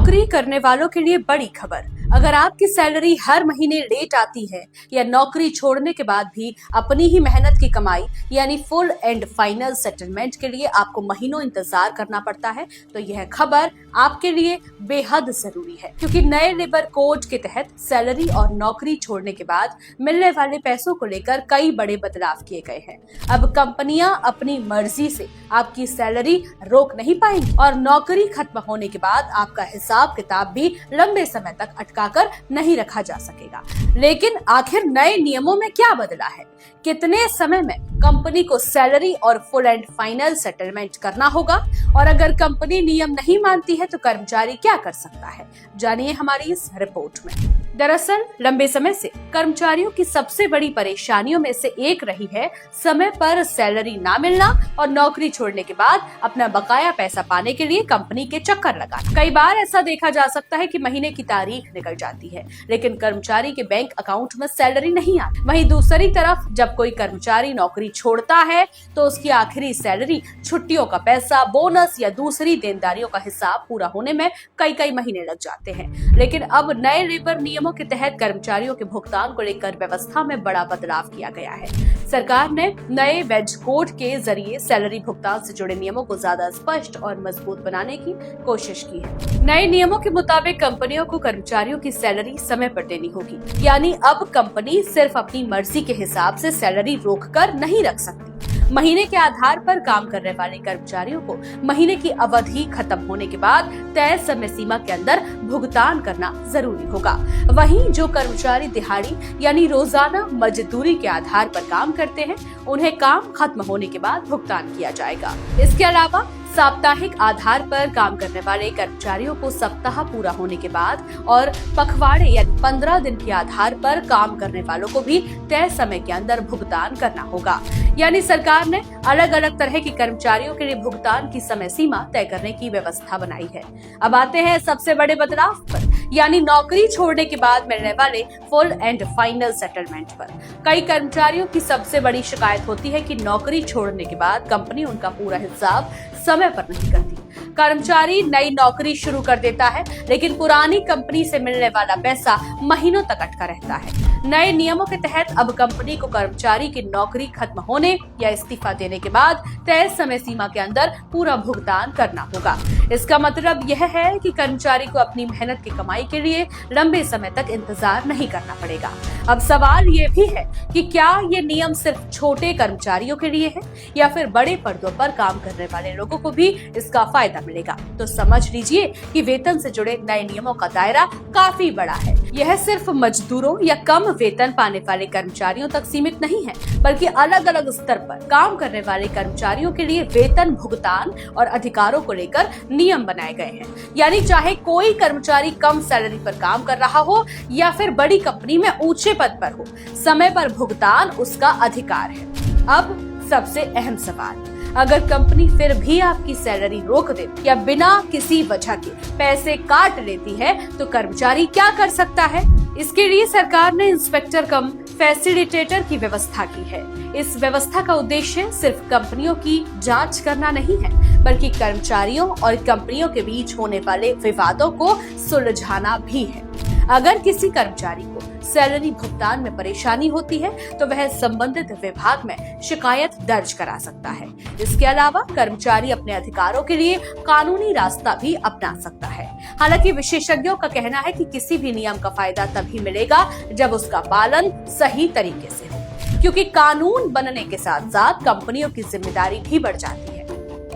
नौकरी करने वालों के लिए बड़ी खबर। अगर आपकी सैलरी हर महीने लेट आती है या नौकरी छोड़ने के बाद भी अपनी ही मेहनत की कमाई यानी फुल एंड फाइनल सेटलमेंट के लिए आपको महीनों इंतजार करना पड़ता है, तो यह खबर आपके लिए बेहद जरूरी है, क्योंकि नए लेबर कोड के तहत सैलरी और नौकरी छोड़ने के बाद मिलने वाले पैसों को लेकर कई बड़े बदलाव किए गए हैं। अब कंपनियां अपनी मर्जी से आपकी सैलरी रोक नहीं पाएंगी और नौकरी खत्म होने के बाद आपका हिसाब किताब भी लंबे समय तक अटकाकर नहीं रखा जा सकेगा। लेकिन आखिर नए नियमों में क्या बदला है? कितने समय में कंपनी को सैलरी और फुल एंड फाइनल सेटलमेंट करना होगा, और अगर कंपनी नियम नहीं मानती है तो कर्मचारी क्या कर सकता है? जानिए हमारी इस रिपोर्ट में। दरअसल लंबे समय से कर्मचारियों की सबसे बड़ी परेशानियों में से एक रही है समय पर सैलरी ना मिलना और नौकरी छोड़ने के बाद अपना बकाया पैसा पाने के लिए कंपनी के चक्कर लगाना। कई बार ऐसा देखा जा सकता है कि महीने की तारीख निकल जाती है लेकिन कर्मचारी के बैंक अकाउंट में सैलरी नहीं आती। वहीं दूसरी तरफ जब कोई कर्मचारी नौकरी छोड़ता है तो उसकी आखिरी सैलरी, छुट्टियों का पैसा, बोनस या दूसरी देनदारियों का हिसाब पूरा होने में कई महीने लग जाते हैं। लेकिन अब नए लेबर नियमों के तहत कर्मचारियों के भुगतान को लेकर व्यवस्था में बड़ा बदलाव किया गया है। सरकार ने नए वेज कोड के जरिए सैलरी भुगतान से जुड़े नियमों को ज्यादा स्पष्ट और मजबूत बनाने की कोशिश की है। नए नियमों के मुताबिक कंपनियों को कर्मचारियों की सैलरी समय पर देनी होगी, यानी अब कंपनी सिर्फ अपनी मर्जी के हिसाब से सैलरी रोककर नहीं रख सकती। महीने के आधार पर काम करने वाले कर्मचारियों को महीने की अवधि खत्म होने के बाद तय समय सीमा के अंदर भुगतान करना जरूरी होगा। वहीं जो कर्मचारी दिहाड़ी यानी रोजाना मजदूरी के आधार पर काम करते हैं, उन्हें काम खत्म होने के बाद भुगतान किया जाएगा। इसके अलावा साप्ताहिक आधार पर काम करने वाले कर्मचारियों को सप्ताह पूरा होने के बाद और पखवाड़े यानी 15 दिन के आधार पर काम करने वालों को भी तय समय के अंदर भुगतान करना होगा। यानी सरकार ने अलग अलग तरह के कर्मचारियों के लिए भुगतान की समय सीमा तय करने की व्यवस्था बनाई है। अब आते हैं सबसे बड़े बदलाव पर, यानी नौकरी छोड़ने के बाद मिलने वाले फुल एंड फाइनल सेटलमेंट पर। कई कर्मचारियों की सबसे बड़ी शिकायत होती है कि नौकरी छोड़ने के बाद कंपनी उनका पूरा हिसाब समय पर नहीं करती। कर्मचारी नई नौकरी शुरू कर देता है लेकिन पुरानी कंपनी से मिलने वाला पैसा महीनों तक अटका रहता है। नए नियमों के तहत अब कंपनी को कर्मचारी की नौकरी खत्म होने या इस्तीफा देने के बाद तय समय सीमा के अंदर पूरा भुगतान करना होगा। इसका मतलब यह है कि कर्मचारी को अपनी मेहनत की कमाई के लिए लंबे समय तक इंतजार नहीं करना पड़ेगा। अब सवाल ये भी है कि क्या ये नियम सिर्फ छोटे कर्मचारियों के लिए है या फिर बड़े पर्दों पर काम करने वाले लोगों को भी इसका फायदा मिलेगा? तो समझ लीजिए कि वेतन से जुड़े नए नियमों का दायरा काफी बड़ा है। यह सिर्फ मजदूरों या कम वेतन पाने वाले कर्मचारियों तक सीमित नहीं है, बल्कि अलग अलग स्तर पर काम करने वाले कर्मचारियों के लिए वेतन भुगतान और अधिकारों को लेकर नियम बनाए गए हैं। यानी चाहे कोई कर्मचारी कम सैलरी पर काम कर रहा हो या फिर बड़ी कंपनी में ऊंचे पद पर हो, समय पर भुगतान उसका अधिकार है। अब सबसे अहम सवाल, अगर कंपनी फिर भी आपकी सैलरी रोक दे या बिना किसी वजह के पैसे काट लेती है तो कर्मचारी क्या कर सकता है? इसके लिए सरकार ने इंस्पेक्टर कम फैसिलिटेटर की व्यवस्था की है। इस व्यवस्था का उद्देश्य सिर्फ कंपनियों की जांच करना नहीं है, बल्कि कर्मचारियों और कंपनियों के बीच होने वाले विवादों को सुलझाना भी है। अगर किसी कर्मचारी को सैलरी भुगतान में परेशानी होती है तो वह संबंधित विभाग में शिकायत दर्ज करा सकता है। इसके अलावा कर्मचारी अपने अधिकारों के लिए कानूनी रास्ता भी अपना सकता है। हालांकि विशेषज्ञों का कहना है कि किसी भी नियम का फायदा तभी मिलेगा जब उसका पालन सही तरीके से हो, क्योंकि कानून बनने के साथ साथ कंपनियों की जिम्मेदारी भी बढ़ जाती है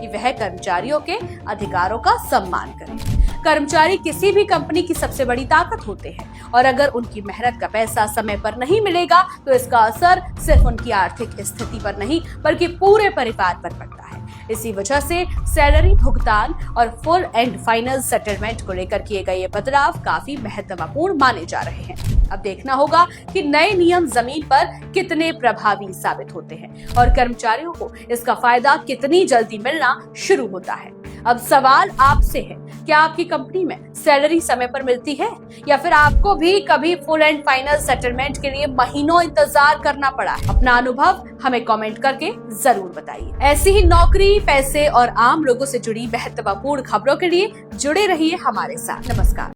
कि वह कर्मचारियों के अधिकारों का सम्मान करें। कर्मचारी किसी भी कंपनी की सबसे बड़ी ताकत होते हैं और अगर उनकी मेहनत का पैसा समय पर नहीं मिलेगा तो इसका असर सिर्फ उनकी आर्थिक स्थिति पर नहीं बल्कि पूरे परिवार पर पड़ता है। इसी वजह से सैलरी भुगतान और फुल एंड फाइनल सेटलमेंट को लेकर किए गए ये बदलाव काफी महत्वपूर्ण माने जा रहे हैं। अब देखना होगा कि नए नियम जमीन पर कितने प्रभावी साबित होते हैं और कर्मचारियों को इसका फायदा कितनी जल्दी मिलना शुरू होता है। अब सवाल आपसे है, क्या आपकी कंपनी में सैलरी समय पर मिलती है या फिर आपको भी कभी फुल एंड फाइनल सेटलमेंट के लिए महीनों इंतजार करना पड़ा? अपना अनुभव हमें कमेंट करके जरूर बताइए। ऐसी ही नौकरी, पैसे और आम लोगों से जुड़ी महत्वपूर्ण खबरों के लिए जुड़े रहिए हमारे साथ। नमस्कार।